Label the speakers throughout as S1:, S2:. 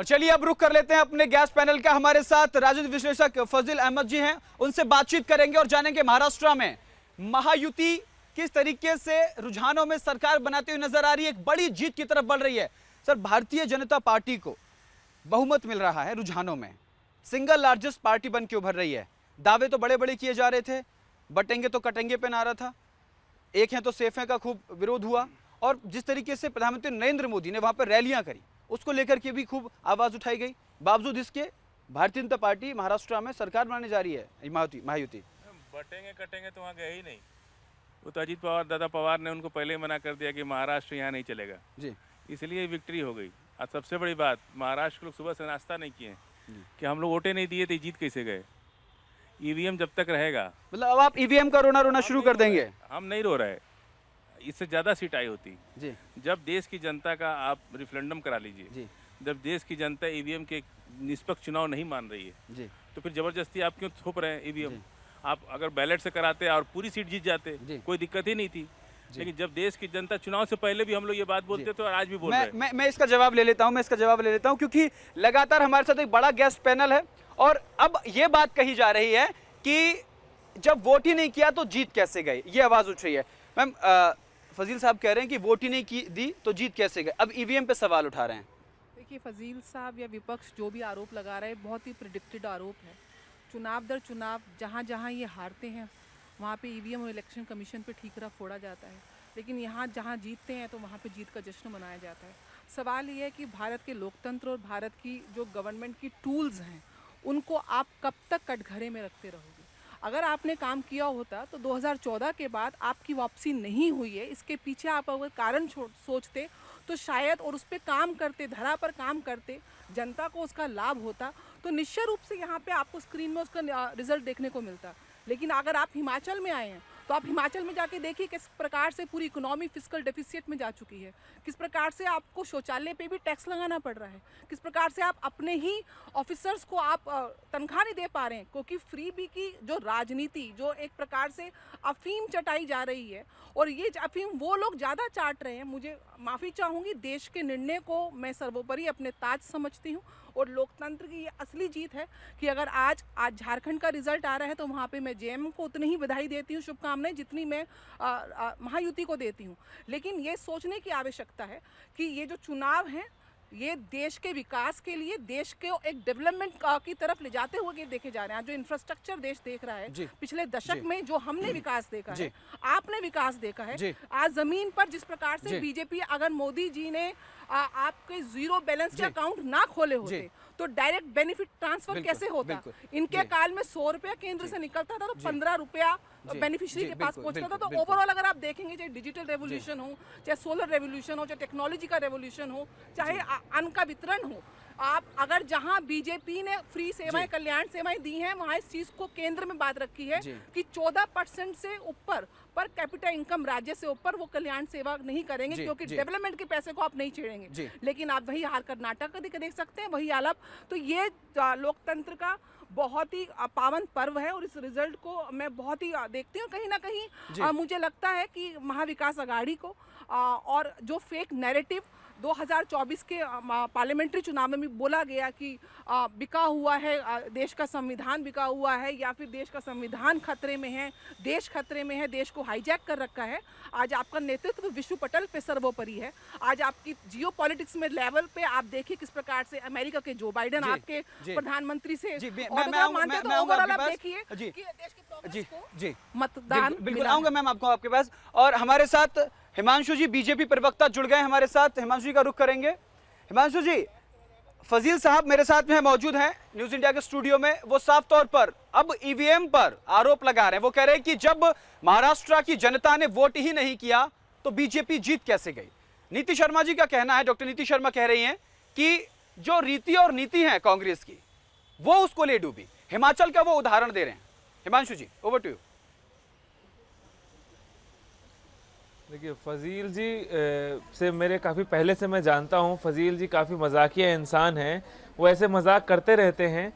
S1: और चलिए अब रुख कर लेते हैं अपने गैस पैनल का। हमारे साथ राजनीतिक विश्लेषक फजील अहमद जी हैं, उनसे बातचीत करेंगे और जानेंगे महाराष्ट्र में महायुति किस तरीके से रुझानों में सरकार बनाती हुई नजर आ रही है, एक बड़ी जीत की तरफ बढ़ रही है। सर, भारतीय जनता पार्टी को बहुमत मिल रहा है रुझानों में, सिंगल लार्जेस्ट पार्टी बन के उभर रही है। दावे तो बड़े बड़े किए जा रहे थे, बटेंगे तो कटेंगे पे नारा था, एक है तो सेफ है का खूब विरोध हुआ, और जिस तरीके से प्रधानमंत्री नरेंद्र मोदी ने वहां पर रैलियां करी उसको लेकर के भी खूब आवाज उठाई गई। बावजूद इसके भारतीय जनता पार्टी महाराष्ट्र में सरकार बनाने जा रही है महायुति।
S2: बटेंगे कटेंगे तो वहाँ गए ही नहीं। वो तो अजीत पवार, दादा पवार ने उनको पहले ही मना कर दिया कि महाराष्ट्र यहाँ नहीं चलेगा
S1: जी,
S2: इसलिए विक्ट्री हो गई। और सबसे बड़ी बात, महाराष्ट्र के लोग सुबह से नाश्ता नहीं किए कि हम लोग वोटें नहीं दिए थे, जीत कैसे गए। ईवीएम जब तक रहेगा,
S1: मतलब अब आप ईवीएम का रोना शुरू कर देंगे?
S2: हम नहीं रो रहे, इससे ज़्यादा सीट आई होती
S1: जी।
S2: जब देश की जनता का आप रिफरेंडम करा लीजिए
S1: जी।
S2: जब देश की जनता ईवीएम के निष्पक्ष चुनाव नहीं मान रही है
S1: जी।
S2: तो फिर जबरदस्ती आप क्यों थोप रहे हैं ईवीएम। आप अगर बैलेट से कराते और पूरी सीट जीत जाते कोई दिक्कत ही नहीं थी। लेकिन जब देश की जनता, चुनाव से पहले भी हम लोग ये बात बोलते थे और आज भी बोल रहे हैं।
S1: मैं इसका जवाब ले लेता हूं, क्योंकि लगातार हमारे साथ एक बड़ा गेस्ट पैनल है और अब ये बात कही जा रही है कि जब वोट ही नहीं किया तो जीत कैसे गए, ये आवाज उठ रही है। मैम, फजील साहब कह रहे हैं कि वोट ही नहीं दी तो जीत कैसे गए, अब ईवीएम पे सवाल उठा रहे हैं।
S3: देखिए, फजील साहब या विपक्ष जो भी आरोप लगा रहे हैं बहुत ही प्रिडिक्टेड आरोप है। चुनाव दर चुनाव जहाँ जहाँ ये हारते हैं वहाँ पे ईवीएम और इलेक्शन कमीशन पे ठीकरा फोड़ा जाता है, लेकिन यहाँ जहाँ जीतते हैं तो वहाँ पे जीत का जश्न मनाया जाता है। सवाल ये है कि भारत के लोकतंत्र और भारत की जो गवर्नमेंट की टूल्स हैं उनको आप कब तक कटघरे में रखते रहोगे। अगर आपने काम किया होता तो 2014 के बाद आपकी वापसी नहीं हुई है, इसके पीछे आप अगर कारण सोचते तो शायद और उस पर काम करते, धरा पर काम करते, जनता को उसका लाभ होता तो निश्चय रूप से यहाँ पे आपको स्क्रीन में उसका रिजल्ट देखने को मिलता। लेकिन अगर आप हिमाचल में आए हैं तो आप हिमाचल में जाके देखिए किस प्रकार से पूरी इकोनॉमी फिस्कल डेफिसिट में जा चुकी है, किस प्रकार से आपको शौचालय पे भी टैक्स लगाना पड़ रहा है, किस प्रकार से आप अपने ही ऑफिसर्स को आप तनख्वाह नहीं दे पा रहे हैं, क्योंकि फ्री बी की जो राजनीति, जो एक प्रकार से अफीम चटाई जा रही है और ये अफीम वो लोग ज़्यादा चाट रहे हैं। मुझे माफ़ी चाहूँगी, देश के निर्णय को मैं सर्वोपरि अपने ताज समझती हूँ और लोकतंत्र की ये असली जीत है कि अगर आज झारखंड का रिजल्ट आ रहा है तो वहाँ पे मैं जेएम को उतनी ही बधाई देती हूँ, शुभकामनाएं, जितनी मैं महायुति को देती हूँ। लेकिन ये सोचने की आवश्यकता है कि ये जो चुनाव हैं ये देश के विकास के लिए, देश के एक डेवलपमेंट की तरफ ले जाते हुए देखे जा रहे हैं। जो इंफ्रास्ट्रक्चर देश देख रहा है पिछले दशक में, जो हमने विकास देखा है, आपने विकास देखा है, आज जमीन पर जिस प्रकार से बीजेपी, अगर मोदी जी ने आपके जीरो बैलेंस के अकाउंट ना खोले होते तो डायरेक्ट बेनिफिट ट्रांसफर कैसे होता। इनके काल में 100 रुपया केंद्र से निकलता था तो 15 रुपया बेनिफिशियरी के पास पहुंचता था। तो ओवरऑल अगर आप देखेंगे, चाहे डिजिटल रेवोल्यूशन हो, चाहे सोलर रेवोल्यूशन हो, चाहे टेक्नोलॉजी का रेवोल्यूशन हो, चाहे अन्न का वितरण हो, आप अगर जहां बीजेपी ने फ्री सेवाएं, कल्याण सेवाएं दी हैं, वहां इस चीज को केंद्र में बात रखी है कि 14% से ऊपर पर कैपिटा इनकम राज्य से ऊपर वो कल्याण सेवा नहीं करेंगे, क्योंकि डेवलपमेंट के पैसे को आप नहीं छेड़ेंगे। लेकिन आप वही हाल कर्नाटक का देख सकते हैं, वही आलाप। तो ये लोकतंत्र का बहुत ही पावन पर्व है और इस रिजल्ट को मैं बहुत ही देखती हूँ। कहीं ना कहीं मुझे लगता है कि महाविकास आघाड़ी को और जो फेक नैरेटिव 2024 के पार्लियामेंट्री चुनाव में भी बोला गया कि बिका हुआ है, देश का संविधान बिका हुआ है या फिर देश का संविधान खतरे में है, देश खतरे में है, देश को हाईजैक कर रखा है। आज आपका नेतृत्व विश्व पटल पे सर्वोपरि है। आज आपकी जियो पॉलिटिक्स में लेवल पे आप देखिए किस प्रकार से अमेरिका के जो बाइडेन आपके प्रधानमंत्री से मानते तो ओवरऑल आप देखिए कि देश की प्रोग्रेस को मतदान।
S1: बिल्कुल आऊंगा मैम आपके पास। और हमारे साथ हिमांशु जी, बीजेपी प्रवक्ता, जुड़ गए हमारे साथ। हिमांशु जी का रुख करेंगे। हिमांशु जी, फजील साहब मेरे साथ में मौजूद हैं न्यूज इंडिया के स्टूडियो में। वो साफ तौर पर अब ईवीएम पर आरोप लगा रहे हैं। वो कह रहे हैं कि जब महाराष्ट्र की जनता ने वोट ही नहीं किया तो बीजेपी जीत कैसे गई। नीति शर्मा जी का कहना है, डॉक्टर नीति शर्मा कह रही हैं कि जो रीति और नीति है कांग्रेस की वो उसको ले डूबी। हिमाचल का वो उदाहरण दे रहे हैं। हिमांशु जी, ओवर टू यू।
S4: देखिए, फजील जी से मेरे काफ़ी पहले से मैं जानता हूँ। फजील जी काफ़ी मजाकिया इंसान हैं, वो ऐसे मजाक करते रहते हैं।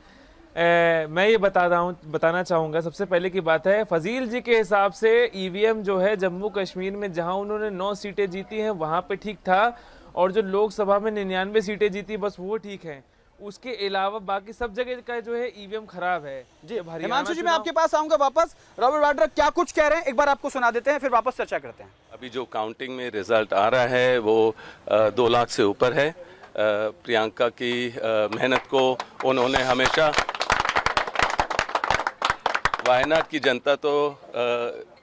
S4: मैं ये बताना चाहूँगा, सबसे पहले की बात है, फजील जी के हिसाब से ईवीएम जो है जम्मू कश्मीर में जहाँ उन्होंने 9 सीटें जीती हैं वहाँ पे ठीक था, और जो लोकसभा में 99 सीटें जीती बस वो ठीक है, उसके अलावा बाकी सब जगह का जो है ईवीएम खराब है।
S1: जी हिमांशु जी, मैं आपके पास आऊंगा वापस। रॉबर्ट वाड्रा क्या कुछ कह रहे हैं एक बार आपको सुना देते हैं, फिर वापस चर्चा करते हैं।
S5: अभी जो काउंटिंग में रिजल्ट आ रहा है वो 2 लाख से ऊपर है। प्रियंका की मेहनत को उन्होंने हमेशा, वायनाड की जनता तो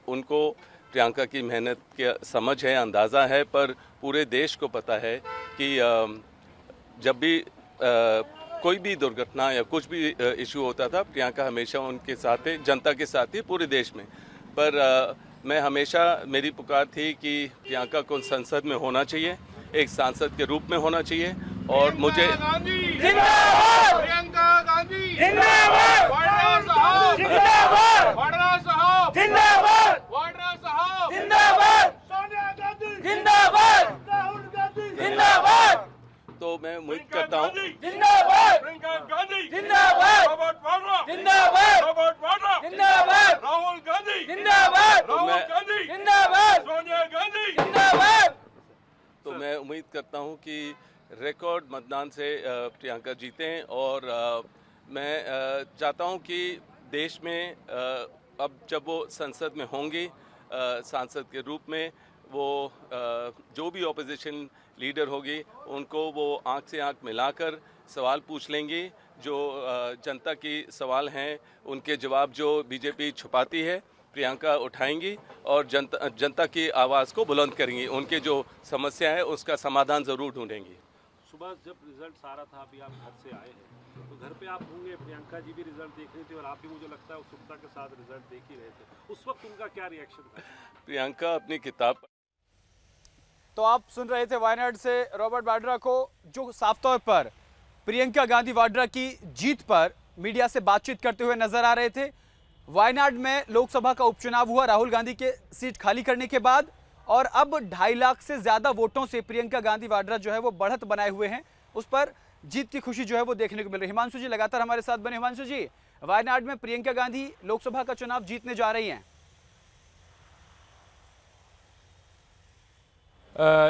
S5: उनको प्रियंका की मेहनत की समझ है, अंदाज़ा है, पर पूरे देश को पता है कि जब भी कोई भी दुर्घटना या कुछ भी इशू होता था, प्रियंका हमेशा उनके साथ है, जनता के साथ ही पूरे देश में। पर मैं हमेशा, मेरी पुकार थी कि प्रियंका को संसद में होना चाहिए, एक सांसद के रूप में होना चाहिए। और मुझे
S6: प्रियंका गांधी जिंदाबाद, वाड्रा साहब जिंदाबाद, वाड्रा साहब जिंदाबाद, वाड्रा साहब जिंदाबाद, सोनिया गांधी जिंदाबाद, राहुल गांधी जिंदाबाद।
S5: तो मैं उम्मीद करता हूँ
S6: जिंदाबाद, प्रियंका गांधी जिंदाबाद, रॉबर्ट वाड्रा जिंदाबाद, रॉबर्ट वाड्रा जिंदाबाद, राहुल गांधी जिंदाबाद, राहुल गांधी जिंदाबाद, सोनिया गांधी जिंदाबाद।
S5: तो मैं उम्मीद करता हूँ कि रिकॉर्ड मतदान से प्रियंका जीतें। और मैं चाहता हूँ कि देश में अब जब वो संसद में होंगी सांसद के रूप में, वो जो भी ऑपोजिशन लीडर होगी उनको वो आंख से आंख मिलाकर सवाल पूछ लेंगी। जो जनता की सवाल हैं उनके जवाब जो बीजेपी छुपाती है, प्रियंका उठाएंगी और जनता की आवाज़ को बुलंद करेंगी। उनके जो समस्या है उसका समाधान ज़रूर ढूंढेंगी।
S7: सुबह जब रिजल्ट आ रहा था, अभी आप घर से आए हैं तो घर पे आप होंगे, प्रियंका जी भी रिजल्ट देख रही थी और आप भी, मुझे लगता है, उत्सुकता के साथ रिजल्ट देख ही रहे थे। उस वक्त उनका क्या रिएक्शन था?
S5: प्रियंका अपनी किताब।
S1: तो आप सुन रहे थे वायनाड से रॉबर्ट वाड्रा को, जो साफ तौर पर प्रियंका गांधी वाड्रा की जीत पर मीडिया से बातचीत करते हुए नजर आ रहे थे। वायनाड में लोकसभा का उपचुनाव हुआ राहुल गांधी के सीट खाली करने के बाद, और अब 2.5 लाख से ज्यादा वोटों से प्रियंका गांधी वाड्रा जो है वो बढ़त बनाए हुए हैं, उस पर जीत की खुशी जो है वो देखने को मिल रही है। हिमांशु जी लगातार हमारे साथ बने। हिमांशु जी, वायनाड में प्रियंका गांधी लोकसभा का चुनाव जीतने जा रही हैं।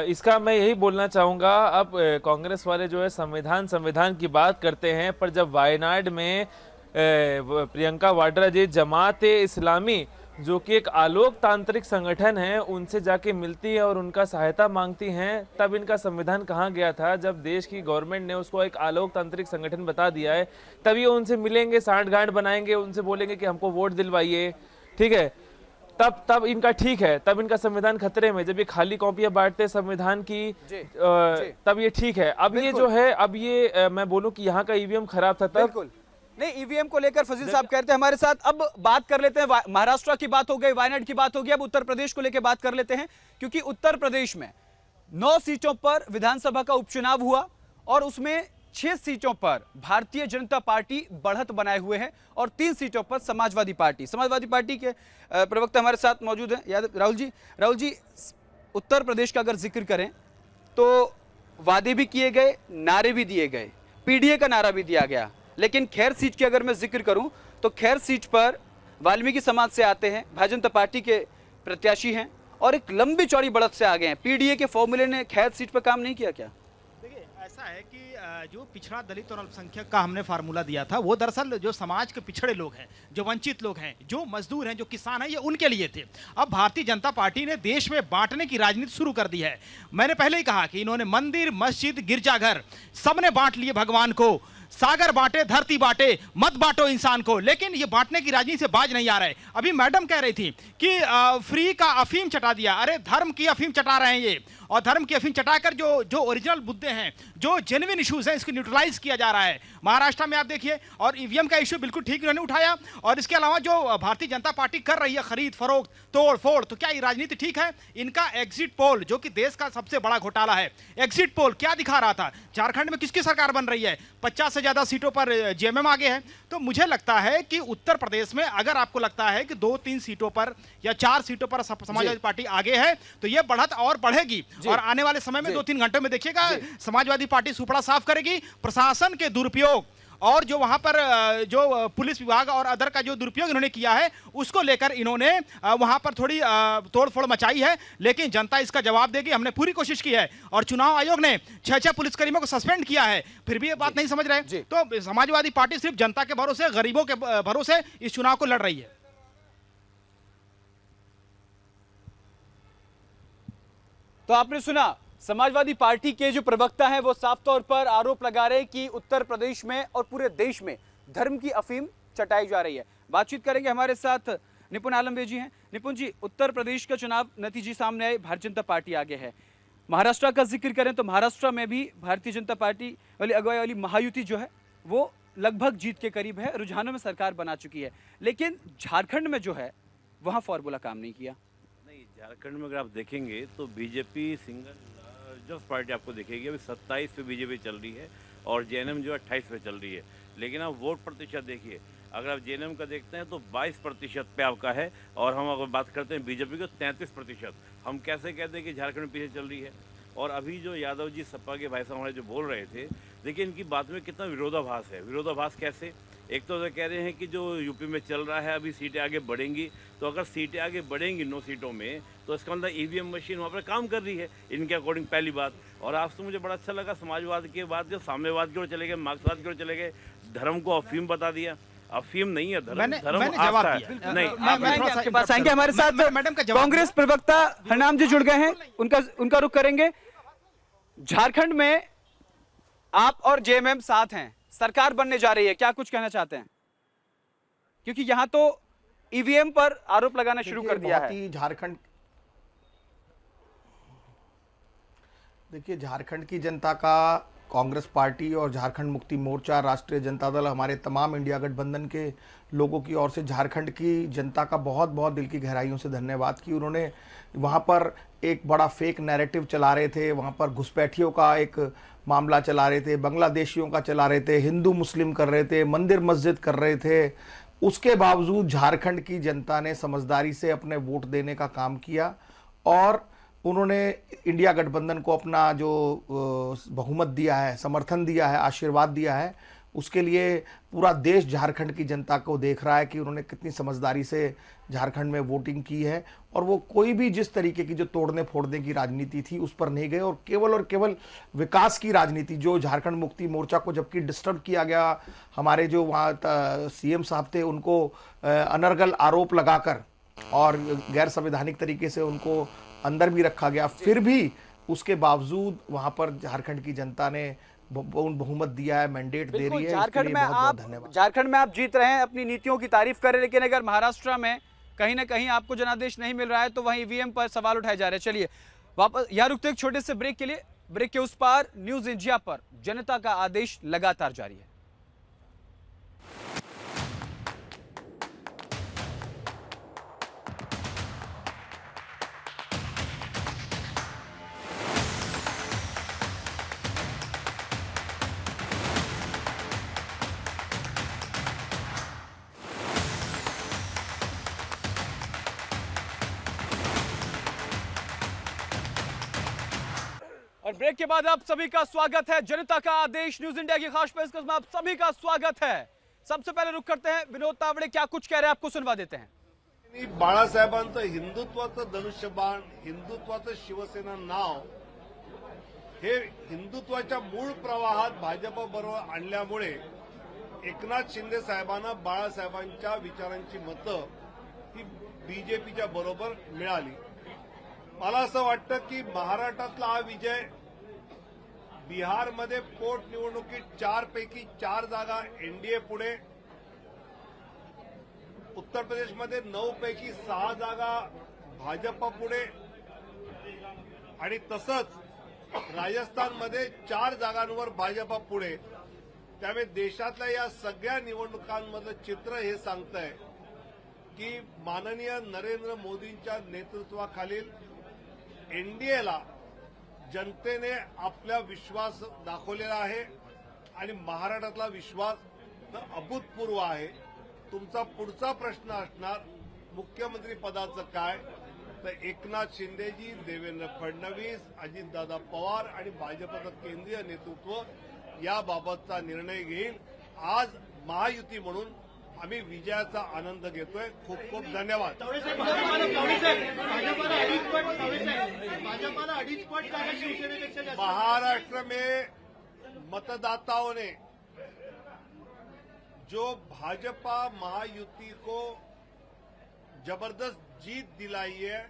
S4: इसका मैं यही बोलना चाहूँगा, अब कांग्रेस वाले जो है संविधान की बात करते हैं, पर जब वायनाड में प्रियंका वाड्रा जी जमात इस्लामी, जो कि एक आलोकतांत्रिक संगठन है, उनसे जाके मिलती है और उनका सहायता मांगती हैं, तब इनका संविधान कहाँ गया था? जब देश की गवर्नमेंट ने उसको एक आलोकतांत्रिक संगठन बता दिया है, तब ये उनसे मिलेंगे, सांठ-गांठ बनाएंगे, उनसे बोलेंगे कि हमको वोट दिलवाइए, ठीक है? तब इनका ठीक है, तब इनका संविधान खतरे में। जब ये खाली कॉपियां बांटते संविधान की तब ये ठीक है। अब ये जो है, अब ये मैं बोलूं कि यहाँ का ईवीएम खराब था तब
S1: नहीं। ईवीएम को लेकर फजील साहब कहते हैं हमारे साथ। अब बात कर लेते हैं, महाराष्ट्र की बात हो गई, वायनाड की बात हो गई, अब उत्तर प्रदेश को लेकर बात कर लेते हैं, क्योंकि उत्तर प्रदेश में 9 सीटों पर विधानसभा का उपचुनाव हुआ और उसमें 6 सीटों पर भारतीय जनता पार्टी बढ़त बनाए हुए है और 3 सीटों पर समाजवादी पार्टी के प्रवक्ता हमारे साथ मौजूद हैं। यादव राहुल जी, उत्तर प्रदेश का अगर जिक्र करें तो वादे भी किए गए, नारे भी दिए गए, पीडीए का नारा भी दिया गया, लेकिन खैर सीट की अगर मैं जिक्र करूं तो खैर सीट पर वाल्मीकि समाज से आते हैं, भारतीय जनता पार्टी के प्रत्याशी हैं और एक लंबी चौड़ी बढ़त से आ गए हैं। पीडीए के फॉर्मूले ने खैर सीट पर काम नहीं किया क्या?
S8: देखिए, ऐसा है कि जो पिछड़ा दलित और अल्पसंख्यक का हमने फार्मूला दिया था, वो दरअसल जो समाज के पिछड़े लोग हैं, जो वंचित लोग हैं, जो मजदूर हैं, जो किसान हैं, ये उनके लिए थे। अब भारतीय जनता पार्टी ने देश में बांटने की राजनीति शुरू कर दी है। मैंने पहले ही कहा कि इन्होंने मंदिर, मस्जिद, गिरजाघर सबने बांट लिए भगवान को, सागर बांटे, धरती बांटे, मत बांटो इंसान को, लेकिन ये बांटने की राजनीति से बाज नहीं आ रहे। अभी मैडम कह रही थी कि फ्री का अफीम चटा दिया। अरे धर्म की अफीम चटा रहे हैं ये, और धर्म की अफीम चटाकर जो ओरिजिनल मुद्दे हैं, जो जेन्युइन इश्यूज हैं, इसको न्यूट्रलाइज किया जा रहा है। महाराष्ट्र में आप देखिए, और ईवीएम का इश्यू बिल्कुल ठीक इन्होंने उठाया। और इसके अलावा जो भारतीय जनता पार्टी कर रही है खरीद फरोख्त, तोड़ फोड़, तो क्या ये राजनीति ठीक है? इनका एग्जिट पोल, जो कि देश का सबसे बड़ा घोटाला है, एग्जिट पोल क्या दिखा रहा था? झारखंड में किसकी सरकार बन रही है? 50 से ज्यादा सीटों पर जेएमएम आगे है। तो मुझे लगता है कि उत्तर प्रदेश में अगर आपको लगता है कि 2-3 सीटों पर या 4 सीटों पर समाजवादी पार्टी आगे है, तो ये बढ़त और बढ़ेगी। और आने वाले समय में 2-3 घंटों में देखिएगा, समाजवादी पार्टी सुपड़ा साफ करेगी। प्रशासन के दुरुपयोग और जो वहां पर जो पुलिस विभाग और अदर का जो दुरुपयोग इन्होंने किया है उसको लेकर इन्होंने वहां पर थोड़ी तोड़फोड़ मचाई है, लेकिन जनता इसका जवाब देगी। हमने पूरी कोशिश की है और चुनाव आयोग ने 6 पुलिसकर्मियों को सस्पेंड किया है, फिर भी ये बात नहीं समझ रहे। तो समाजवादी पार्टी सिर्फ जनता के भरोसे, गरीबों के भरोसे इस चुनाव को लड़ रही है।
S1: तो आपने सुना, समाजवादी पार्टी के जो प्रवक्ता हैं वो साफ तौर पर आरोप लगा रहे हैं कि उत्तर प्रदेश में और पूरे देश में धर्म की अफीम चटाई जा रही है। बातचीत करेंगे, हमारे साथ निपुण आलमवेद जी हैं। निपुण जी, उत्तर प्रदेश का चुनाव नतीजे सामने आए, भारतीय जनता पार्टी आगे है। महाराष्ट्र का जिक्र करें तो महाराष्ट्र में भी भारतीय जनता पार्टी वाली अगुवाई वाली महायुति जो है वो लगभग जीत के करीब है, रुझानों में सरकार बना चुकी है। लेकिन झारखंड में जो है वहाँ फॉर्मूला काम नहीं किया।
S9: नहीं, झारखंड में अगर आप देखेंगे तो बीजेपी सिंगल लार्जेस्ट पार्टी आपको दिखेगी। अभी 27 पे बीजेपी चल रही है और जेएनएम जो 28 पे चल रही है। लेकिन आप वोट प्रतिशत देखिए, अगर आप जेएनएम का देखते हैं तो 22% पे आपका है, और हम अगर बात करते हैं बीजेपी को 33%। हम कैसे कहते हैं कि झारखंड पीछे चल रही है। और अभी जो यादव जी सपा के भाई साहब हमारे जो बोल रहे थे, देखिए इनकी बात में कितना विरोधाभास है। विरोधाभास कैसे? एक तो कह रहे हैं कि जो यूपी में चल रहा है अभी सीटें आगे बढ़ेंगी, तो अगर सीटें आगे बढ़ेंगी 9 सीटों में तो इसका मतलब ईवीएम मशीन वहाँ पर काम कर रही है इनके अकॉर्डिंग, पहली बात। और आज तो मुझे बड़ा अच्छा लगा समाजवाद के बाद जो साम्यवाद की ओर चले गए, मार्क्सवाद की ओर चले गए, धर्म को अफीम बता दिया। अफीम नहीं है धर्म, धर्म आस्था है। नहीं,
S1: आपके पास आएंगे। हमारे साथ मैडम का कांग्रेस प्रवक्ता हरनाम जी जुड़ गए हैं, उनका रुख करेंगे। झारखंड में आप और जेएमएम साथ हैं, सरकार बनने जा रही है, क्या कुछ कहना चाहते हैं? क्योंकि यहां तो ईवीएम पर आरोप लगाना शुरू कर दिया है।
S10: झारखंड, देखिए झारखंड की जनता का कांग्रेस पार्टी और झारखंड मुक्ति मोर्चा, राष्ट्रीय जनता दल, हमारे तमाम इंडिया गठबंधन के लोगों की ओर से झारखंड की जनता का बहुत बहुत दिल की गहराइयों से धन्यवाद कि उन्होंने वहाँ पर एक बड़ा फेक नैरेटिव चला रहे थे, वहाँ पर घुसपैठियों का एक मामला चला रहे थे, बांग्लादेशियों का चला रहे थे, हिंदू मुस्लिम कर रहे थे, मंदिर मस्जिद कर रहे थे। उसके बावजूद झारखंड की जनता ने समझदारी से अपने वोट देने का काम किया और उन्होंने इंडिया गठबंधन को अपना जो बहुमत दिया है, समर्थन दिया है, आशीर्वाद दिया है, उसके लिए पूरा देश झारखंड की जनता को देख रहा है कि उन्होंने कितनी समझदारी से झारखंड में वोटिंग की है और वो कोई भी जिस तरीके की जो तोड़ने फोड़ने की राजनीति थी उस पर नहीं गए और केवल विकास की राजनीति, जो झारखंड मुक्ति मोर्चा को जबकि डिस्टर्ब किया गया, हमारे जो वहाँ सीएम साहब थे उनको अनर्गल आरोप लगाकर और गैर संवैधानिक तरीके से उनको अंदर भी रखा गया, फिर भी उसके बावजूद वहां पर झारखंड की जनता ने बहुमत दिया है, मैंडेट दे रही है।
S1: झारखंड में आप जीत रहे हैं, अपनी नीतियों की तारीफ कर रहे हैं, लेकिन अगर महाराष्ट्र में कहीं ना कहीं आपको जनादेश नहीं मिल रहा है तो वहीं ईवीएम पर सवाल उठाए जा रहे हैं। चलिए वापस यहाँ रुकते एक छोटे से ब्रेक के लिए। ब्रेक के उस पार न्यूज इंडिया पर जनता का आदेश लगातार जारी है। और ब्रेक के बाद आप सभी का स्वागत है। जनता का आदेश न्यूज इंडिया की खास पेशकश में आप सभी का स्वागत है। सबसे पहले रुक करते हैं विनोद तावड़े क्या कुछ कह रहे हैं, आपको सुनवा देते हैं।
S11: बाळासाहेबांचं हिंदुत्वाचं धनुष्यबाण, हिंदुत्वाचं शिवसेना नाव हे हिंदुत्वाच्या मूळ प्रवाहात भाजप बरोबर आणल्यामुळे एकनाथ शिंदे साहेबांना बाळासाहेबांच्या विचारांची मतं ही बीजेपीच्या बरोबर मिळाली। मला असं वाटतं की महाराष्ट्रातला हा विजय बिहारमध्ये पोटनिवडणुकीत 4 पैकी 4 जागा एनडीए पुढे, उत्तर प्रदेशमध्ये 9 पैकी 6 जागा भाजप पुढे आणि तसंच राजस्थानमध्ये 4 जागांवर भाजप पुढे। त्यामुळे देशातल्या या सगळ्या निवडणुकांमधलं चित्र हे सांगतंय की माननीय नरेंद्र मोदींच्या नेतृत्वाखालील एनडीएला जनतेने आपला विश्वास दाखवलेला आहे आणि महाराष्ट्रातला विश्वास अभूतपूर्व आहे। तुमचा पुढचा प्रश्न असणार मुख्यमंत्री पदाचं काय, तर एकनाथ शिंदेजी, देवेंद्र फडणवीस, अजितदादा पवार आणि भाजपचं केंद्रीय नेतृत्व याबाबतचा निर्णय घेईल। आज महायुती म्हणून आम्ही विजयाचा आनंद घेतोय. खूप खूप धन्यवाद. महाराष्ट्र में मतदाताओं ने जो भाजपा महायुति को जबरदस्त जीत दिलाई है,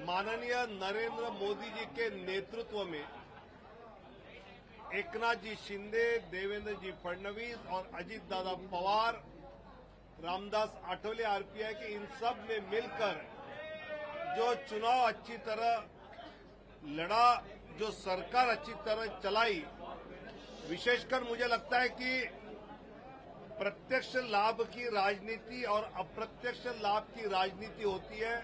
S11: माननीय नरेंद्र मोदी जी के नेतृत्व में एकनाथ जी शिंदे, देवेंद्र जी फडणवीस और अजीत दादा पवार, रामदास आठवले आरपीआई के इन सब ने मिलकर जो चुनाव अच्छी तरह लड़ा, जो सरकार अच्छी तरह चलाई, विशेषकर मुझे लगता है कि प्रत्यक्ष लाभ की राजनीति और अप्रत्यक्ष लाभ की राजनीति होती है.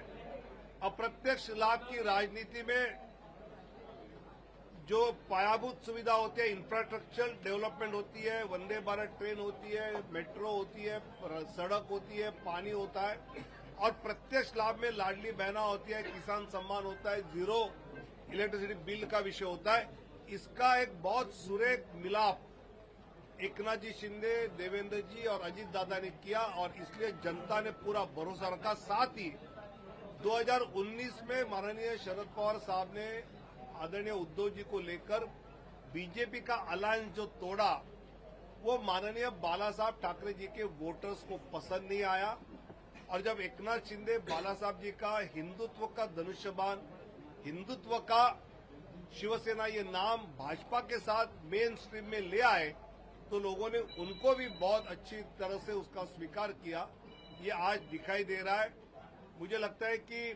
S11: अप्रत्यक्ष लाभ की राजनीति में जो पायाभूत सुविधा होती है, इंफ्रास्ट्रक्चर डेवलपमेंट होती है, वंदे भारत ट्रेन होती है, मेट्रो होती है, सड़क होती है, पानी होता है, और प्रत्यक्ष लाभ में लाडली बहना होती है, किसान सम्मान होता है, जीरो इलेक्ट्रिसिटी बिल का विषय होता है. इसका एक बहुत सुरेख मिलाप एकनाथ जी शिंदे, देवेंद्र जी और अजीत दादा ने किया, और इसलिए जनता ने पूरा भरोसा रखा. साथ ही 2019 में माननीय शरद पवार साहब ने आदरणीय उद्धव जी को लेकर बीजेपी का अलायंस जो तोड़ा, वो माननीय बाला साहब ठाकरे जी के वोटर्स को पसंद नहीं आया. और जब एकनाथ शिंदे बाला साहब जी का हिंदुत्व का धनुष्यबाण, हिंदुत्व का शिवसेना ये नाम भाजपा के साथ मेन स्ट्रीम में ले आए, तो लोगों ने उनको भी बहुत अच्छी तरह से उसका स्वीकार किया. ये आज दिखाई दे रहा है. मुझे लगता है कि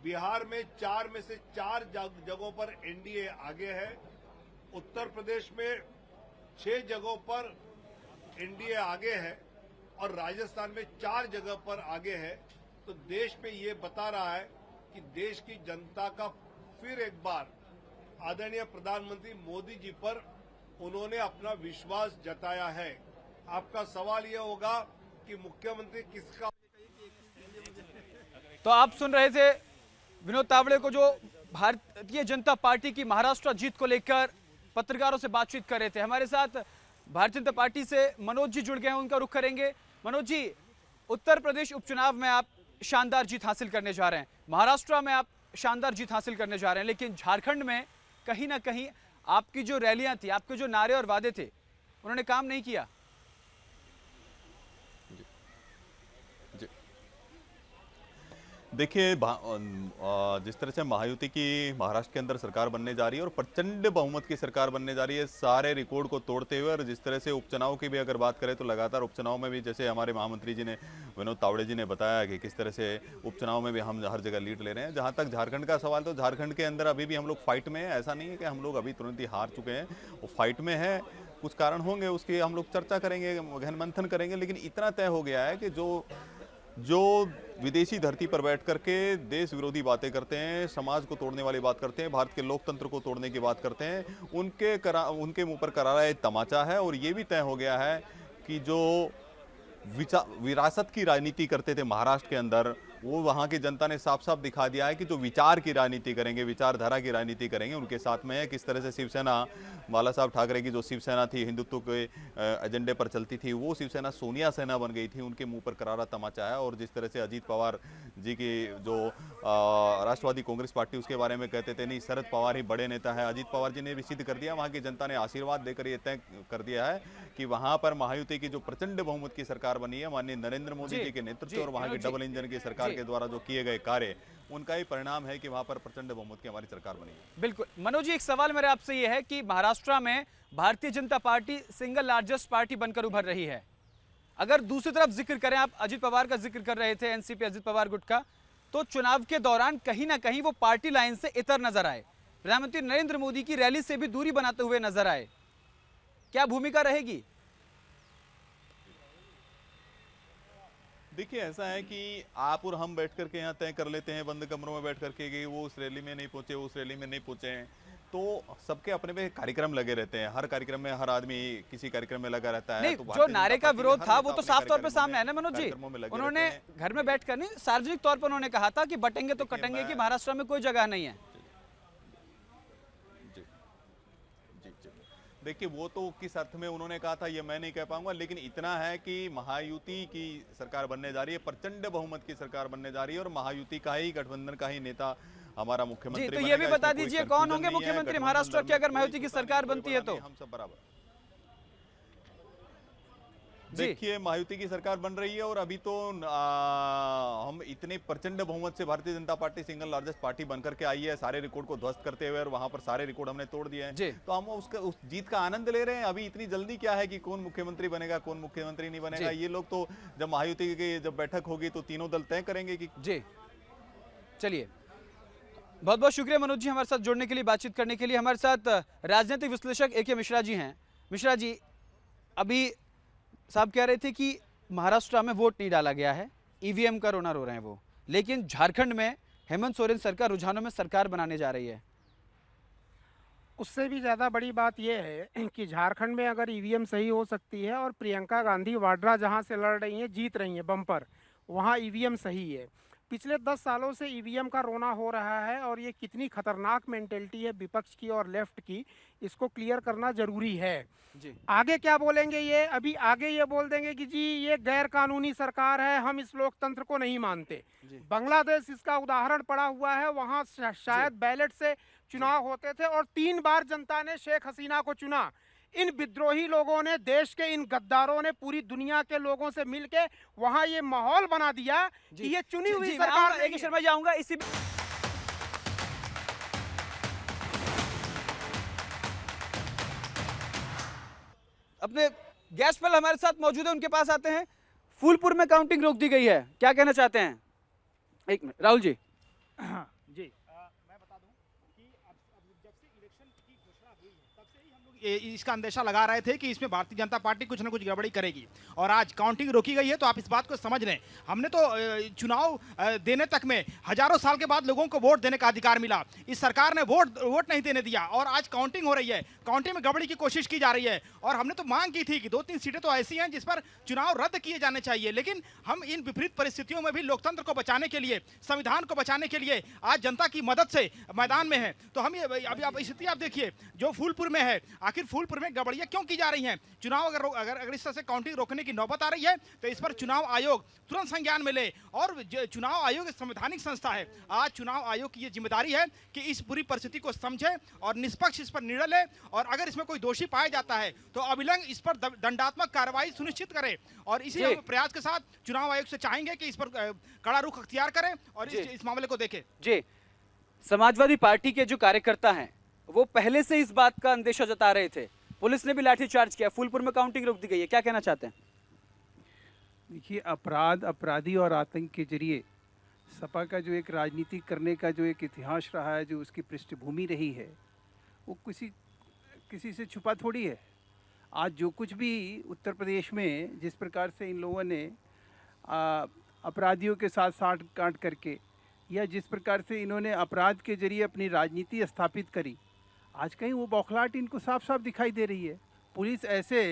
S11: बिहार में 4 में से 4 जगहों पर एनडीए आगे है. उत्तर प्रदेश में 6 जगहों पर एनडीए आगे है, और राजस्थान में 4 जगह पर आगे है. तो देश में ये बता रहा है कि देश की जनता का फिर एक बार आदरणीय प्रधानमंत्री मोदी जी पर उन्होंने अपना विश्वास जताया है. आपका सवाल यह होगा कि मुख्यमंत्री किसका.
S1: तो आप सुन रहे थे विनोद तावड़े को, जो भारतीय जनता पार्टी की महाराष्ट्र जीत को लेकर पत्रकारों से बातचीत कर रहे थे. हमारे साथ भारतीय जनता पार्टी से मनोज जी जुड़ गए हैं, उनका रुख करेंगे. मनोज जी, उत्तर प्रदेश उपचुनाव में आप शानदार जीत हासिल करने जा रहे हैं, महाराष्ट्र में आप शानदार जीत हासिल करने जा रहे हैं, लेकिन झारखंड में कहीं ना कहीं आपकी जो रैलियां थी, आपके जो नारे और वादे थे, उन्होंने काम नहीं किया.
S12: देखिए, जिस तरह से महायुति की महाराष्ट्र के अंदर सरकार बनने जा रही है और प्रचंड बहुमत की सरकार बनने जा रही है, सारे रिकॉर्ड को तोड़ते हुए, और जिस तरह से उपचुनाव की भी अगर बात करें तो लगातार उपचुनाव में भी, जैसे हमारे महामंत्री जी ने, विनोद तावड़े जी ने बताया कि किस तरह से उपचुनाव में भी हम हर जगह लीड ले रहे हैं. जहाँ तक झारखंड का सवाल, तो झारखंड के अंदर अभी भी हम लोग फाइट में हैं. ऐसा नहीं है कि हम लोग अभी तुरंत ही हार चुके हैं, वो फाइट में है. कुछ कारण होंगे, उसकी हम लोग चर्चा करेंगे, गहन मंथन करेंगे, लेकिन इतना तय हो गया है कि जो विदेशी धरती पर बैठ करके देश विरोधी बातें करते हैं, समाज को तोड़ने वाली बात करते हैं, भारत के लोकतंत्र को तोड़ने की बात करते हैं, उनके मुंह पर करारा एक तमाचा है. और ये भी तय हो गया है कि जो विरासत की राजनीति करते थे महाराष्ट्र के अंदर, वो वहाँ की जनता ने साफ साफ दिखा दिया है कि जो विचार की राजनीति करेंगे, विचारधारा की राजनीति करेंगे, उनके साथ में है. किस तरह से शिवसेना, बाला साहब ठाकरे की जो शिवसेना थी, हिंदुत्व के एजेंडे पर चलती थी, वो शिवसेना सोनिया सेना बन गई थी. उनके मुंह पर करारा तमाचा है. और जिस तरह से अजीत पवार जी की जो राष्ट्रवादी कांग्रेस पार्टी, उसके बारे में कहते थे नहीं, शरद पवार ही बड़े नेता है, अजीत पवार जी ने भी सिद्ध कर दिया. वहाँ की जनता ने आशीर्वाद देकर ये तय कर दिया है कि वहाँ पर महायुति की जो प्रचंड बहुमत की सरकार बनी है, माननीय नरेंद्र मोदी जी के नेतृत्व और वहाँ की डबल इंजन की सरकार के द्वारा जो किए गए कार्य, उनका ही परिणाम है कि वहां पर प्रचंड बहुमत की हमारी सरकार बनी है.
S1: बिल्कुल. मनोज जी, एक सवाल मेरा आपसे ये है कि महाराष्ट्र में Bharatiya Janata party single largest party बनकर उभर रही है. अगर दूसरी तरफ जिक्र करें, आप अजीत पवार का जिक्र कर रहे थे, एनसीपी अजीत पवार गुट का, तो चुनाव के दौरान कहीं ना कहीं वो पार्टी लाइन से इतर नजर आए, प्रधानमंत्री नरेंद्र मोदी की रैली से भी दूरी बनाते हुए नजर आए. क्या भूमिका रहेगी?
S12: देखिए, ऐसा है कि आप और हम बैठ करके यहाँ तय कर लेते हैं बंद कमरों में बैठ करके कि वो उस रैली में नहीं पहुंचे, उस रैली में नहीं पहुंचे हैं. तो सबके अपने पे कार्यक्रम लगे रहते हैं. हर कार्यक्रम में हर आदमी किसी कार्यक्रम में लगा रहता है.
S1: नहीं,
S12: तो
S1: जो नारे का विरोध था वो तो साफ तौर पे सामने है ना मनोज जी. उन्होंने घर में बैठकर नहीं, सार्वजनिक तौर पर उन्होंने कहा था कि बटेंगे तो कटेंगे, कि महाराष्ट्र में कोई जगह नहीं है.
S12: देखिए वो तो किस अर्थ में उन्होंने कहा था ये मैं नहीं कह पाऊंगा, लेकिन इतना है कि महायुति की सरकार बनने जा रही है, प्रचंड बहुमत की सरकार बनने जा रही है और महायुति का ही, गठबंधन का ही नेता हमारा मुख्यमंत्री
S1: तो ये भी बता दीजिए कौन होंगे मुख्यमंत्री महाराष्ट्र की अगर महायुति की सरकार बनती है तो?
S12: हम सब बराबर। देखिए महायुति की सरकार बन रही है और अभी तो हम इतने प्रचंड बहुमत से Bharatiya Janata party single largest party बनकर के आई है, सारे रिकॉर्ड को ध्वस्त करते हुए, और वहां पर सारे रिकॉर्ड हमने तोड़ दिए हैं। तो हम उस जीत का आनंद ले रहे हैं। अभी इतनी जल्दी क्या है कि कौन मुख्यमंत्री बनेगा कौन मुख्यमंत्री नहीं बनेगा, ये लोग तो जब महायुति की जब बैठक होगी तो तीनों दल तय करेंगे कि।
S1: जी चलिए, बहुत बहुत शुक्रिया मनोज जी हमारे साथ जुड़ने के लिए, बातचीत करने के लिए। हमारे साथ राजनीतिक विश्लेषक ए.के. मिश्रा जी हैं। मिश्रा जी, अभी साहब कह रहे थे कि महाराष्ट्र में वोट नहीं डाला गया है, ईवीएम का रोना रो रहे हैं वो, लेकिन झारखंड में हेमंत सोरेन सरकार रुझानों में सरकार बनाने जा रही है।
S13: उससे भी ज़्यादा बड़ी बात यह है कि झारखंड में अगर ईवीएम सही हो सकती है और प्रियंका गांधी वाड्रा जहां से लड़ रही हैं, जीत रही हैं बम्पर, वहां ईवीएम सही है। पिछले 10 सालों से ईवीएम का रोना हो रहा है और ये कितनी खतरनाक मेंटेलिटी है विपक्ष की और लेफ्ट की, इसको क्लियर करना जरूरी है।
S1: जी।
S13: आगे क्या बोलेंगे ये? अभी आगे ये बोल देंगे कि जी ये गैर कानूनी सरकार है, हम इस लोकतंत्र को नहीं मानते। बांग्लादेश इसका उदाहरण पड़ा हुआ है, वहाँ शायद बैलेट से चुनाव होते थे और 3 बार जनता ने शेख हसीना को चुना। इन विद्रोही लोगों ने, देश के इन गद्दारों ने पूरी दुनिया के लोगों से मिलके वहां ये माहौल बना दिया कि ये चुनी हुई सरकार।
S1: ए.के. शर्मा जाऊंगा इसी अपने गैस पर हमारे साथ मौजूद है, उनके पास आते हैं। फूलपुर में काउंटिंग रोक दी गई है, क्या कहना चाहते हैं? एक मिनट राहुल जी।
S8: जी मैं बता दूं कि अब जब से इलेक्शन की घोषणा हुई है तब से ही हम लोग इसका अंदेशा लगा रहे थे कि इसमें भारतीय जनता पार्टी कुछ ना कुछ गड़बड़ी करेगी, और आज काउंटिंग रोकी गई है तो आप इस बात को समझ लें। हमने तो चुनाव देने तक में हजारों साल के बाद लोगों को वोट देने का अधिकार मिला, इस सरकार ने वोट नहीं देने दिया और आज काउंटिंग हो रही है, काउंटिंग में गड़बड़ी की कोशिश की जा रही है। और हमने तो मांग की थी कि 2-3 सीटें तो ऐसी हैं जिस पर चुनाव रद्द किए जाने चाहिए, लेकिन हम इन विपरीत परिस्थितियों में भी लोकतंत्र को बचाने के लिए, संविधान को बचाने के लिए आज जनता की मदद से मैदान में है। तो हम ये अभी स्थिति आप देखिए जो फूलपुर में है, आखिर फूलपुर में गड़बड़ियां क्यों की जा रही हैं? चुनाव अगर इस तरह से काउंटिंग रोकने की नौबत आ रही है तो इस पर चुनाव आयोग तुरंत संज्ञान में ले, और चुनाव आयोग एक संवैधानिक संस्था है। आज चुनाव आयोग की ये जिम्मेदारी है कि इस पूरी परिस्थिति को समझे और निष्पक्ष इस पर निर्णय ले, और अगर इसमें कोई दोषी पाया जाता है तो अविलंब इस पर दंडात्मक कार्रवाई सुनिश्चित करे। और इसी प्रयास के साथ चुनाव आयोग से चाहेंगे कि इस पर कड़ा रुख अख्तियार करें और इस मामले को देखें।
S1: जी, समाजवादी पार्टी के जो कार्यकर्ता हैं वो पहले से इस बात का अंदेशा जता रहे थे, पुलिस ने भी लाठीचार्ज किया, फूलपुर में काउंटिंग रोक दी गई है, क्या कहना चाहते हैं?
S14: देखिए, अपराधी और आतंक के जरिए सपा का जो एक राजनीति करने का जो एक इतिहास रहा है, जो उसकी पृष्ठभूमि रही है, वो किसी से छुपा थोड़ी है। आज जो कुछ भी उत्तर प्रदेश में जिस प्रकार से इन लोगों ने अपराधियों के साथ साठ गांठ करके, या जिस प्रकार से इन्होंने अपराध के जरिए अपनी राजनीति स्थापित करी, आज कहीं वो बौखलाहट इनको साफ साफ दिखाई दे रही है। पुलिस ऐसे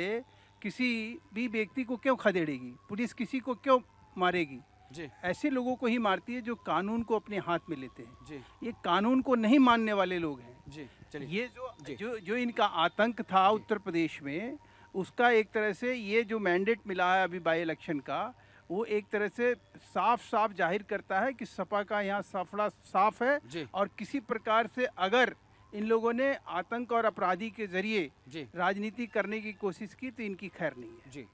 S14: किसी भी व्यक्ति को क्यों खदेड़ेगी? पुलिस किसी को क्यों मारेगी? जी, ऐसे लोगों को ही मारती है जो कानून को अपने हाथ में लेते हैं। जी, ये कानून को नहीं मानने वाले लोग हैं। जी, चलिए, ये जो इनका आतंक था उत्तर प्रदेश में, उसका एक तरह से ये जो मैंडेट मिला है अभी बाई इलेक्शन का, वो एक तरह से साफ साफ जाहिर करता है कि सपा का यहाँ सफड़ा साफ है। और किसी प्रकार से अगर इन लोगों ने आतंक और अपराधी के जरिए राजनीति करने की कोशिश की तो इनकी खैर नहीं है।
S1: जी,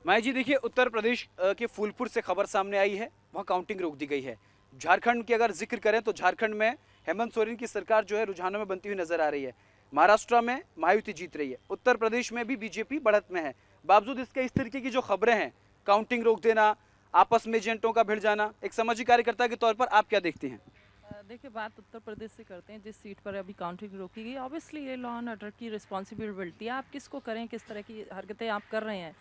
S1: माया जी, देखिए उत्तर प्रदेश के फूलपुर से खबर सामने आई है, वहाँ काउंटिंग रोक दी गई है। झारखंड की अगर जिक्र करें तो झारखंड में हेमंत सोरेन की सरकार जो है रुझानों में बनती हुई नजर आ रही है। महाराष्ट्र में महायुति जीत रही है, उत्तर प्रदेश में भी बीजेपी बढ़त में है। बावजूद इसके इस तरीके की जो खबरें हैं, काउंटिंग रोक देना, आपस में एजेंटों का भिड़ जाना, एक सामाजिक कार्यकर्ता के तौर पर आप क्या देखती हैं?
S15: देखिए, बात उत्तर प्रदेश से करते हैं, जिस सीट पर अभी काउंटिंग रोकी गई, ऑब्वियसली ये लॉ एंड ऑर्डर की रिस्पॉन्सिबिलिटी है। आप किसको करें, किस तरह की हरकतें आप कर रहे हैं।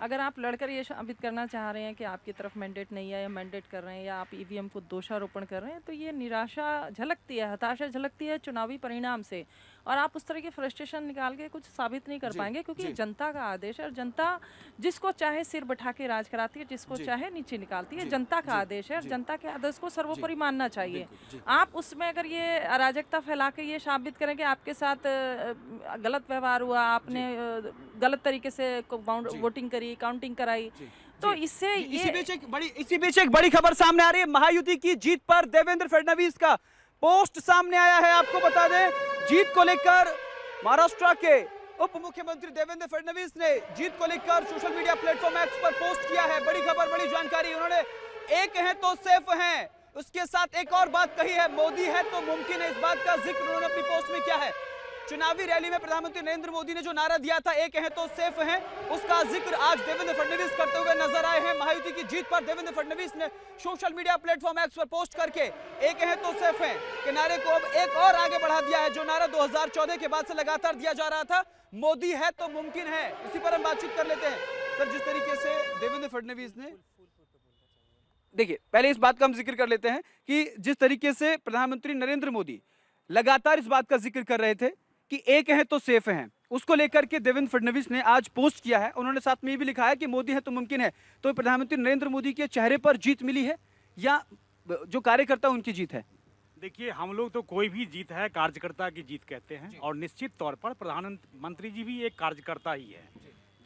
S15: अगर आप लड़कर ये साबित करना चाह रहे हैं कि आपकी तरफ मैंडेट नहीं है या मैंडेट कर रहे हैं, या आप ईवीएम को दोषारोपण कर रहे हैं, तो ये निराशा झलकती है, हताशा झलकती है चुनावी परिणाम से। और आप उस तरह की फ्रस्ट्रेशन निकाल के कुछ साबित नहीं कर पाएंगे, क्योंकि ये जनता का आदेश है और जनता जिसको चाहे सिर बैठा के राज कराती है, जिसको चाहे नीचे निकालती है। जनता का आदेश है और जनता के आदेश को सर्वोपरि मानना चाहिए। आप उसमें अगर ये अराजकता फैला के ये साबित करें कि आपके साथ गलत व्यवहार हुआ, आपने गलत तरीके से वोटिंग करी, काउंटिंग कराई, तो इससे
S1: इसी बीच एक बड़ी खबर सामने आ रही है। महायुति की जीत पर देवेंद्र फडणवीस का पोस्ट सामने आया है। आपको बता दें, जीत को लेकर महाराष्ट्र के उप मुख्यमंत्री देवेंद्र फडणवीस ने जीत को लेकर सोशल मीडिया प्लेटफॉर्म एक्स पर पोस्ट किया है। बड़ी खबर, बड़ी जानकारी। उन्होंने एक हैं तो सेफ हैं, उसके साथ एक और बात कही है, मोदी है तो मुमकिन है। इस बात का जिक्र उन्होंने अपनी पोस्ट में किया है। चुनावी रैली में प्रधानमंत्री नरेंद्र मोदी ने जो नारा दिया था, एक हैं तो सेफ हैं, उसका जिक्र आज देवेंद्र फडणवीस करते हुए नजर आए हैं। महायुति की जीत पर देवेंद्र फडणवीस ने सोशल मीडिया प्लेटफॉर्म एक्स पर पोस्ट करके एक हैं तो सेफ हैं के नारे को अब एक और आगे बढ़ा दिया है, जो नारा 2014 के बाद से लगातार दिया जा रहा था, मोदी है तो मुमकिन है। इसी पर हम बातचीत कर लेते हैं। सर, जिस तरीके से देवेंद्र फडणवीस ने, देखिए पहले इस बात का हम जिक्र कर लेते हैं कि जिस तरीके से प्रधानमंत्री नरेंद्र मोदी लगातार इस बात का जिक्र कर रहे थे कि एक हैं तो सेफ हैं, उसको लेकर के देवेंद्र फडणवीस ने आज पोस्ट किया है। उन्होंने साथ में ये भी लिखा है कि मोदी है तो मुमकिन है। तो प्रधानमंत्री नरेंद्र मोदी के चेहरे पर जीत मिली है या जो कार्यकर्ता उनकी जीत है?
S8: देखिए, हम लोग तो कोई भी जीत है कार्यकर्ता की जीत कहते हैं, और निश्चित तौर पर प्रधानमंत्री जी भी एक कार्यकर्ता ही है।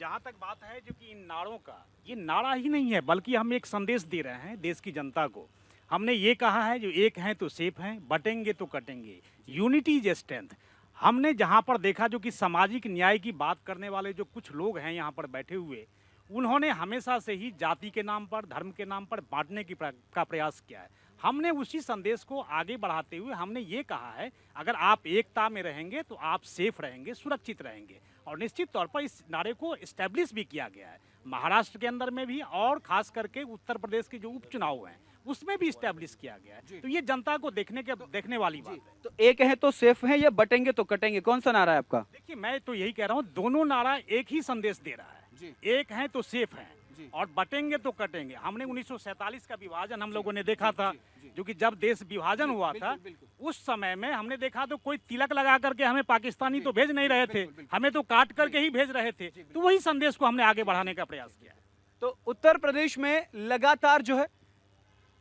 S8: जहाँ तक बात है जो कि इन नारों का, ये नारा ही नहीं है, बल्कि हम एक संदेश दे रहे हैं देश की जनता को। हमने ये कहा है जो एक हैं तो सेफ हैं, बटेंगे तो कटेंगे, यूनिटी इज स्ट्रेंथ। हमने जहाँ पर देखा जो कि सामाजिक न्याय की बात करने वाले जो कुछ लोग हैं यहाँ पर बैठे हुए, उन्होंने हमेशा से ही जाति के नाम पर, धर्म के नाम पर बांटने का प्रयास किया है। हमने उसी संदेश को आगे बढ़ाते हुए हमने ये कहा है, अगर आप एकता में रहेंगे तो आप सेफ रहेंगे, सुरक्षित रहेंगे। और निश्चित तौर पर इस नारे को इस्टेब्लिश भी किया गया है महाराष्ट्र के अंदर में भी, और खास करके उत्तर प्रदेश के जो उपचुनाव हैं उसमें भी इस्टेब्लिश किया गया है। तो ये जनता को देखने वाली बात है।
S1: तो एक है तो सेफ हैं या बटेंगे तो कटेंगे, कौन सा नारा है आपका?
S8: देखिए, मैं तो यही कह रहा हूँ, दोनों नारा एक ही संदेश दे रहा है। एक हैं तो सेफ हैं और बटेंगे तो कटेंगे। हमने 1947 का विभाजन हम लोगों ने देखा था, जो कि जब देश विभाजन हुआ था उस समय में हमने देखा तो कोई तिलक लगा करके हमें पाकिस्तानी तो भेज नहीं रहे थे, हमें तो काट करके ही भेज रहे थे। तो वही संदेश को हमने आगे बढ़ाने का प्रयास किया।
S1: तो उत्तर प्रदेश में लगातार जो है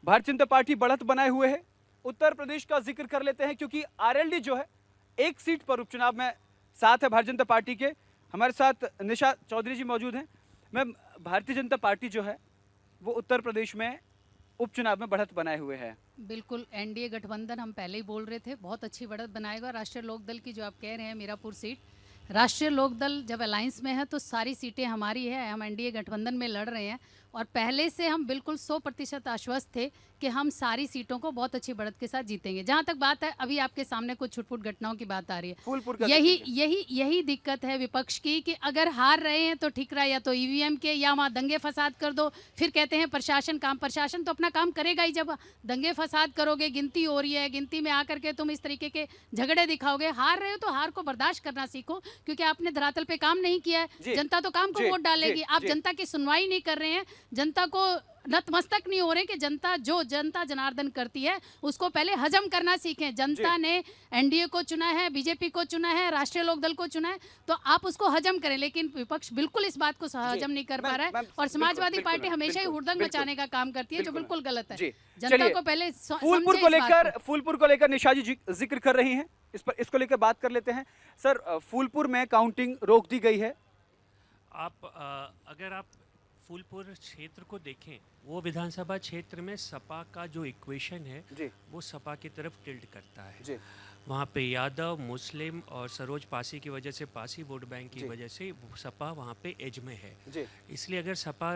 S1: भारतीय जनता पार्टी बढ़त बनाए हुए है। उत्तर प्रदेश का जिक्र कर लेते हैं, क्योंकि आरएलडी जो है एक सीट पर उपचुनाव में साथ है भारतीय जनता पार्टी के। हमारे साथ निशा चौधरी जी मौजूद हैं। मैम, भारतीय जनता पार्टी जो है वो उत्तर प्रदेश में उपचुनाव में बढ़त बनाए हुए है।
S16: बिल्कुल, एनडीए गठबंधन हम पहले ही बोल रहे थे बहुत अच्छी बढ़त बनाएगा। राष्ट्रीय लोकदल की जो आप कह रहे हैं मीरापुर सीट, राष्ट्रीय लोकदल जब अलायंस में है तो सारी सीटें हमारी है, हम एनडीए गठबंधन में लड़ रहे हैं और पहले से हम बिल्कुल 100% आश्वस्त थे कि हम सारी सीटों को बहुत अच्छी बढ़त के साथ जीतेंगे। जहां तक बात है, अभी आपके सामने कुछ छुटपुट घटनाओं की बात आ रही है, यही दिक्कत है विपक्ष की कि अगर हार रहे हैं तो ठीक रहा, या तो ईवीएम के या वहाँ दंगे फसाद कर दो, फिर कहते हैं प्रशासन तो अपना काम करेगा ही। जब दंगे फसाद करोगे, गिनती हो रही है, गिनती में आकर के तुम इस तरीके के झगड़े दिखाओगे, हार रहे हो तो हार को बर्दाश्त करना सीखो, क्योंकि आपने धरातल पे काम नहीं किया है। जनता तो काम को वोट डालेगी, आप जनता की सुनवाई नहीं कर रहे हैं, जनता को नतमस्तक नहीं हो रहे कि जनता जनार्दन करती है उसको पहले हजम करना सीखें। जनता ने एनडीए को चुना है, बीजेपी को चुना है, राष्ट्रीय लोकदल को चुना है, तो आप उसको हजम करें। लेकिन विपक्ष बिल्कुल इस बात को हजम नहीं कर पा रहा है और समाजवादी पार्टी हमेशा ही हुड़दंग मचाने का काम करती है, जो बिल्कुल गलत है। जनता को पहले
S1: फूलपुर को लेकर निशा जी जिक्र कर रही हैं, इसको लेकर बात कर लेते हैं। सर, फूलपुर में काउंटिंग रोक दी गई है।
S17: अगर आप फूलपुर क्षेत्र को देखें, वो विधानसभा क्षेत्र में सपा का जो इक्वेशन है वो सपा की तरफ टिल्ट करता है। वहाँ पे यादव, मुस्लिम और सरोज पासी की वजह से, पासी वोट बैंक की वजह से सपा वहाँ पे एज में है। इसलिए अगर सपा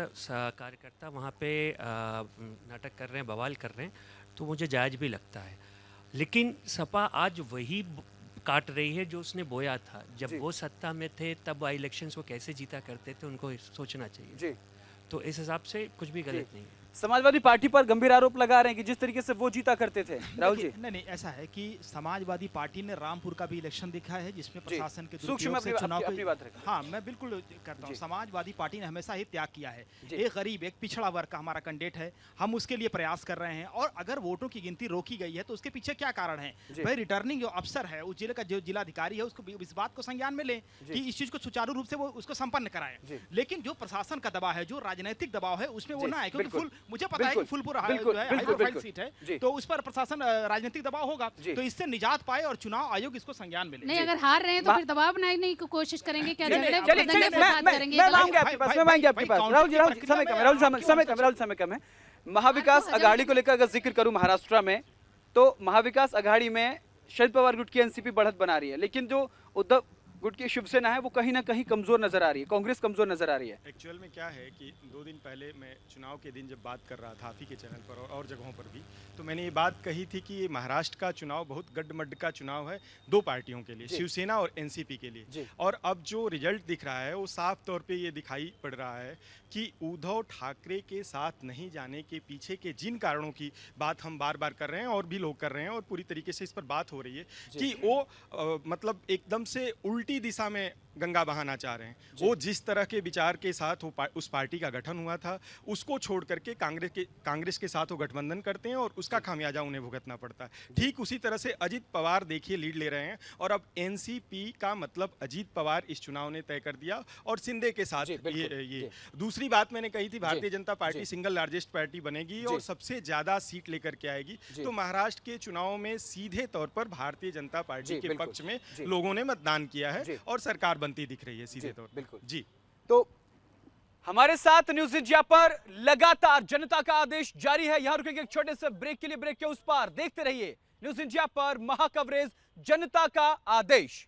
S17: कार्यकर्ता वहाँ पे नाटक कर रहे हैं, बवाल कर रहे हैं, तो मुझे जायज़ भी लगता है। लेकिन सपा आज वही काट रही है जो उसने बोया था। जब वो सत्ता में थे तब इलेक्शंस को कैसे जीता करते थे, उनको सोचना चाहिए। तो इस हिसाब से कुछ भी गलत नहीं है।
S1: समाजवादी पार्टी पर गंभीर आरोप लगा रहे हैं कि जिस तरीके से वो जीता करते थे। राहुल जी,
S8: नहीं, ऐसा है कि समाजवादी पार्टी ने रामपुर का भी इलेक्शन दिखा है जिसमें प्रशासन के
S1: सूक्ष्म
S8: दुरुपयोग से चुनाव
S1: अपनी बात रखें।
S8: हाँ, मैं बिल्कुल करता हूँ। समाजवादी पार्टी ने हमेशा ही त्याग किया है। एक गरीब, एक पिछड़ा वर्ग का हमारा कैंडिडेट है, हम उसके लिए प्रयास कर रहे हैं। और अगर वोटों की गिनती रोकी गई है तो उसके पीछे क्या कारण है? भाई रिटर्निंग जो अफसर है, उस जिले का जो जिलाधिकारी है, उसको इस बात को संज्ञान में ले कि इस चीज को सुचारू रूप से वो उसको संपन्न कराए। लेकिन जो प्रशासन का दबाव है, जो राजनीतिक दबाव है, उसमें वो ना है, क्योंकि मुझे पता है कि फुलपुर हाई प्रोफाइल सीट है, तो उस पर प्रशासन राजनीतिक दबाव होगा, तो इससे निजात पाए और चुनाव आयोग इसको संज्ञान में ले।
S16: नहीं, अगर हार रहे हैं तो फिर दबाव बनाने की कोशिश करेंगे क्या? झगड़े
S1: मैं मांगे आपके पास। राहुल समय कम है। महाविकास आघाड़ी को लेकर अगर जिक्र करूं महाराष्ट्र में, तो महाविकास आघाड़ी में शरद पवार गुट की एनसीपी बढ़त बना रही है, लेकिन जो उद्धव गुट की शिवसेना है वो कहीं ना कहीं कमजोर नजर आ रही है, कांग्रेस कमजोर नजर आ रही है।
S18: एक्चुअल में क्या है कि 2 दिन पहले मैं चुनाव के दिन जब बात कर रहा था आप ही के चैनल पर और जगहों पर भी, तो मैंने ये बात कही थी कि महाराष्ट्र का चुनाव बहुत गड्ढमड्ढ का चुनाव है 2 पार्टियों के लिए, शिवसेना और एनसीपी के लिए। और अब जो रिजल्ट दिख रहा है वो साफ तौर पे ये दिखाई पड़ रहा है कि उद्धव ठाकरे के साथ नहीं जाने के पीछे के जिन कारणों की बात हम बार बार कर रहे हैं और भी लोग कर रहे हैं और पूरी तरीके से इस पर बात हो रही है कि वो मतलब एकदम से उल्टी दिशा में गंगा बहाना चाह रहे हैं। वो जिस तरह के विचार के साथ उस पार्टी का गठन हुआ था, उसको छोड़ करके कांग्रेस के साथ वो गठबंधन करते हैं और उसका खामियाजा उन्हें भुगतना पड़ता है। ठीक उसी तरह से अजीत पवार देखिए लीड ले रहे हैं, और अब एनसीपी का मतलब अजीत पवार इस चुनाव ने तय कर दिया और शिंदे के साथ ये दूसरी बात मैंने कही थी, Bharatiya Janata party single largest party बनेगी और सबसे ज्यादा सीट लेकर के आएगी। तो महाराष्ट्र के चुनाव में सीधे तौर पर भारतीय जनता पार्टी के पक्ष में लोगों ने मतदान किया है और सरकार बनती दिख रही है सीधे तौर पर। जी,
S1: तो हमारे साथ न्यूज़ इंडिया पर लगातार जनता का आदेश जारी है। यहां रुकेंगे एक छोटे से ब्रेक के लिए, ब्रेक के उस पार देखते रहिए न्यूज़ इंडिया पर महा कवरेज जनता का आदेश।